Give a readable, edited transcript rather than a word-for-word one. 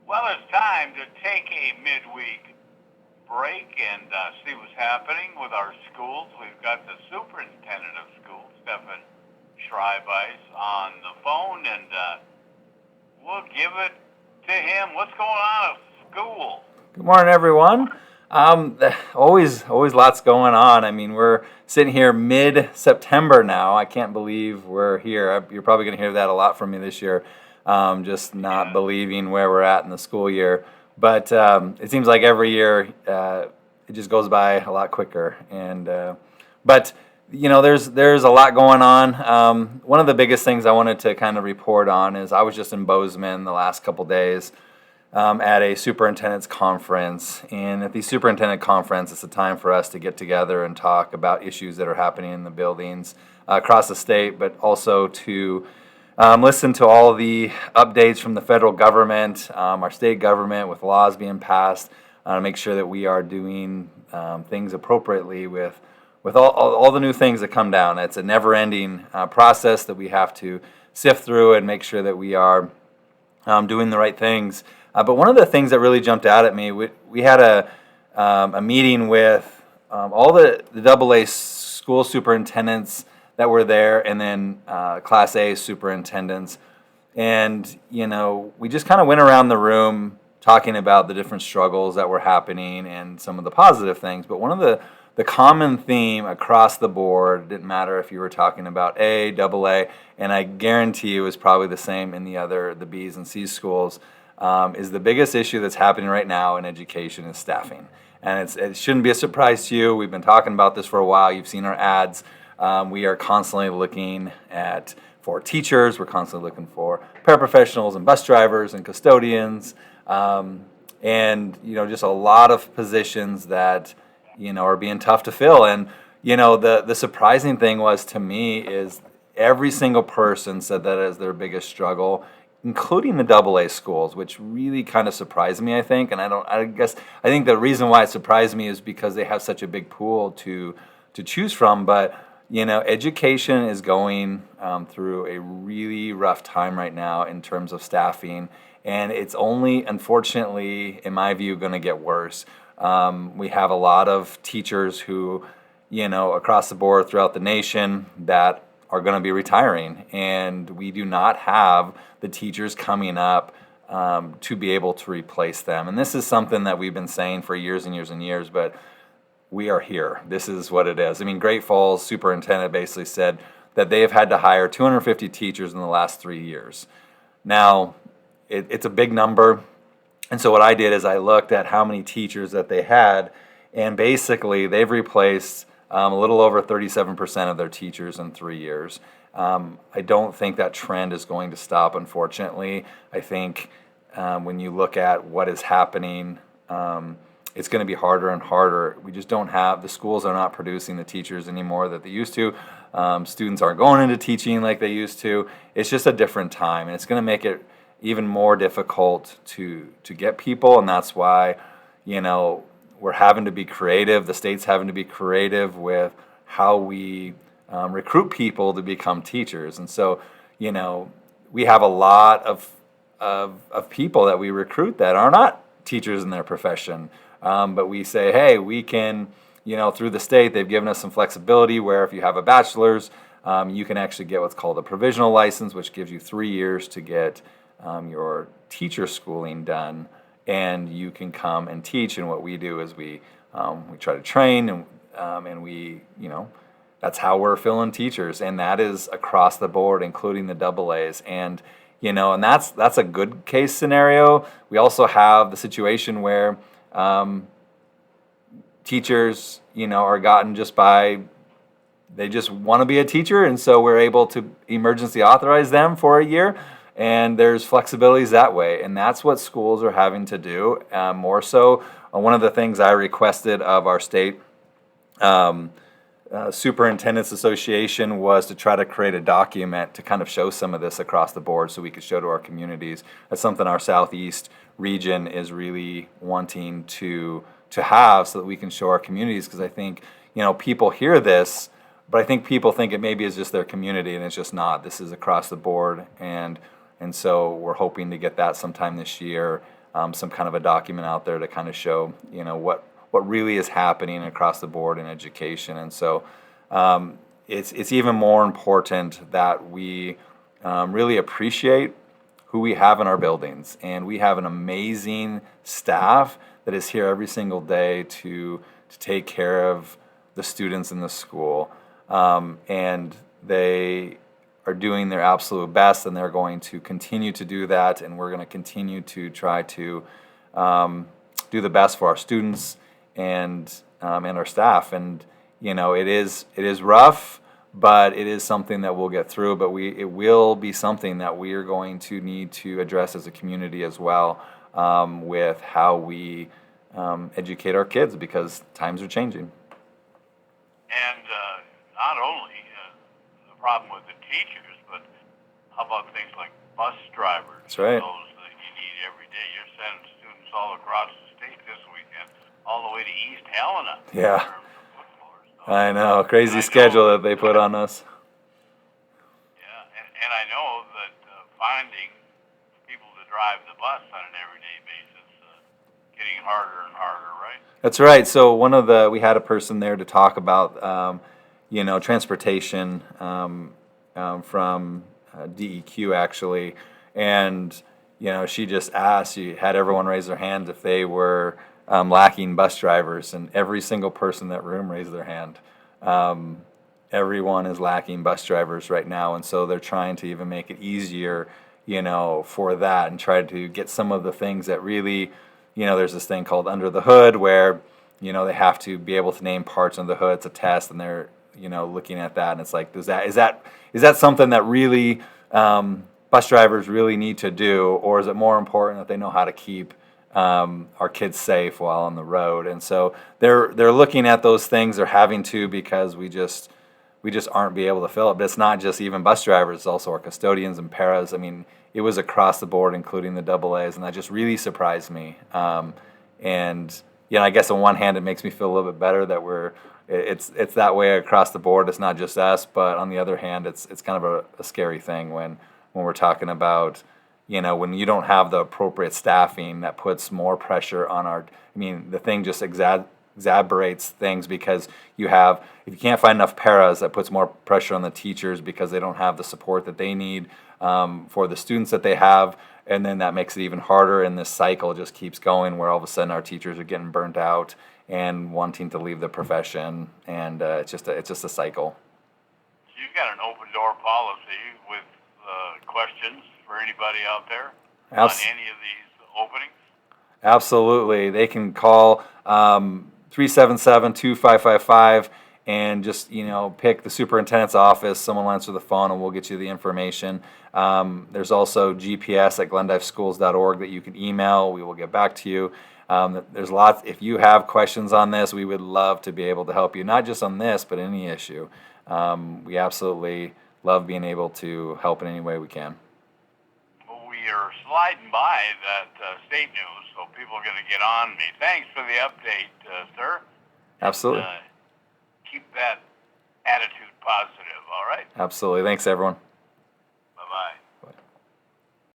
Well, it's time to take a midweek break and see what's happening with our schools. We've got the superintendent of schools, Stefan Schreibeis, on the phone, and we'll give it to him. What's going on at school? Good morning, everyone. Always lots going on. I mean, we're sitting here mid-September now. I can't believe we're here. You're probably going to hear that a lot from me this year, just not believing where we're at in the school year. But it seems like every year it just goes by a lot quicker. But there's a lot going on. One of the biggest things I wanted to kind of report on is I was just in Bozeman the last couple days. At a superintendent's conference. And at the superintendent conference, it's a time for us to get together and talk about issues that are happening in the buildings across the state, but also to listen to all the updates from the federal government, our state government with laws being passed, to make sure that we are doing things appropriately with all the new things that come down. It's a never-ending process that we have to sift through and make sure that we are doing the right things. But one of the things that really jumped out at me, we had a meeting with all the AA school superintendents that were there, and then Class A superintendents. And, we just kind of went around the room talking about the different struggles that were happening and some of the positive things. But one of the common theme across the board, it didn't matter if you were talking about A, AA, and I guarantee it was probably the same in the B's and C's schools, is the biggest issue that's happening right now in education is staffing. And it shouldn't be a surprise to you. We've been talking about this for a while. You've seen our ads. We are constantly looking for teachers. We're constantly looking for paraprofessionals and bus drivers and custodians. And just a lot of positions that, are being tough to fill. And, the surprising thing was to me is every single person said that as their biggest struggle, including the AA schools, which really kind of surprised me, I think. And I think the reason why it surprised me is because they have such a big pool to choose from. But, education is going through a really rough time right now in terms of staffing. And it's only, unfortunately, in my view, going to get worse. We have a lot of teachers who, across the board throughout the nation that are going to be retiring, and we do not have the teachers coming up to be able to replace them. And this is something that we've been saying for years and years and years, but we are here. This is what it is. I mean, Great Falls superintendent basically said that they have had to hire 250 teachers in the last 3 years. Now, it's a big number, and so what I did is I looked at how many teachers that they had, and basically they've replaced a little over 37% of their teachers in 3 years. I don't think that trend is going to stop, unfortunately. I think when you look at what is happening, it's going to be harder and harder. We just don't have, the schools are not producing the teachers anymore that they used to. Students aren't going into teaching like they used to. It's just a different time, and it's going to make it even more difficult to get people, and that's why, we're having to be creative. The state's having to be creative with how we recruit people to become teachers. And so, we have a lot of people that we recruit that are not teachers in their profession. But we say, hey, we can, through the state, they've given us some flexibility where if you have a bachelor's, you can actually get what's called a provisional license, which gives you 3 years to get your teacher schooling done. And you can come and teach. And what we do is we try to train, and we, that's how we're filling teachers, and that is across the board, including the AA's. And and that's a good case scenario. We also have the situation where teachers, are gotten just by, they just want to be a teacher, and so we're able to emergency authorize them for a year. And there's flexibilities that way, and that's what schools are having to do more so. One of the things I requested of our state Superintendents Association was to try to create a document to kind of show some of this across the board so we could show to our communities. That's something our Southeast region is really wanting to have so that we can show our communities, because I think, people hear this, but I think people think it maybe is just their community, and it's just not. This is across the board, and so we're hoping to get that sometime this year some kind of a document out there to kind of show, what really is happening across the board in education. And so it's even more important that we really appreciate who we have in our buildings. And we have an amazing staff that is here every single day to take care of the students in the school. And they are doing their absolute best, and they're going to continue to do that. And we're going to continue to try to do the best for our students and our staff. And it is rough, but it is something that we'll get through. But it will be something that we are going to need to address as a community as well, with how we educate our kids, because times are changing. And not only the problem with the teachers, but how about things like bus drivers? That's right. Those that you need every day. You're sending students all across the state this weekend, all the way to East Helena. Yeah. in terms of football. So, I know, crazy schedule that they put on us. yeah, and I know that finding people to drive the bus on an everyday basis getting harder and harder, right? That's right. So we had a person there to talk about, transportation from DEQ actually, and she just asked, she had everyone raise their hands if they were lacking bus drivers, and every single person in that room raised their hand. Everyone is lacking bus drivers right now, and so they're trying to even make it easier, for that, and try to get some of the things that really, there's this thing called under the hood where, they have to be able to name parts on the hood. It's a test, and they're, looking at that, and it's like, is that something that really bus drivers really need to do, or is it more important that they know how to keep our kids safe while on the road? And so they're looking at those things. They're having to, because we just aren't be able to fill it. But it's not just even bus drivers; it's also our custodians and paras. I mean, it was across the board, including the double A's, and that just really surprised me. And I guess on one hand, it makes me feel a little bit better that it's that way across the board. It's not just us, but on the other hand, it's kind of a scary thing when we're talking about, when you don't have the appropriate staffing, that puts more pressure on the thing just exacerbates things, because if you can't find enough paras, that puts more pressure on the teachers because they don't have the support that they need for the students that they have. And then that makes it even harder, and this cycle just keeps going, where all of a sudden our teachers are getting burnt out and wanting to leave the profession, and it's just a cycle. You've got an open door policy with questions for anybody out there on any of these openings? Absolutely. They can call 377-2555 and just, pick the superintendent's office. Someone will answer the phone and we'll get you the information. There's also gps@glendifeschools.org that you can email. We will get back to you. There's lots. If you have questions on this, we would love to be able to help you, not just on this, but any issue. We absolutely love being able to help in any way we can. Well, we are sliding by that state news, so people are going to get on me. Thanks for the update, sir. Absolutely. Keep that attitude positive, all right? Absolutely. Thanks, everyone.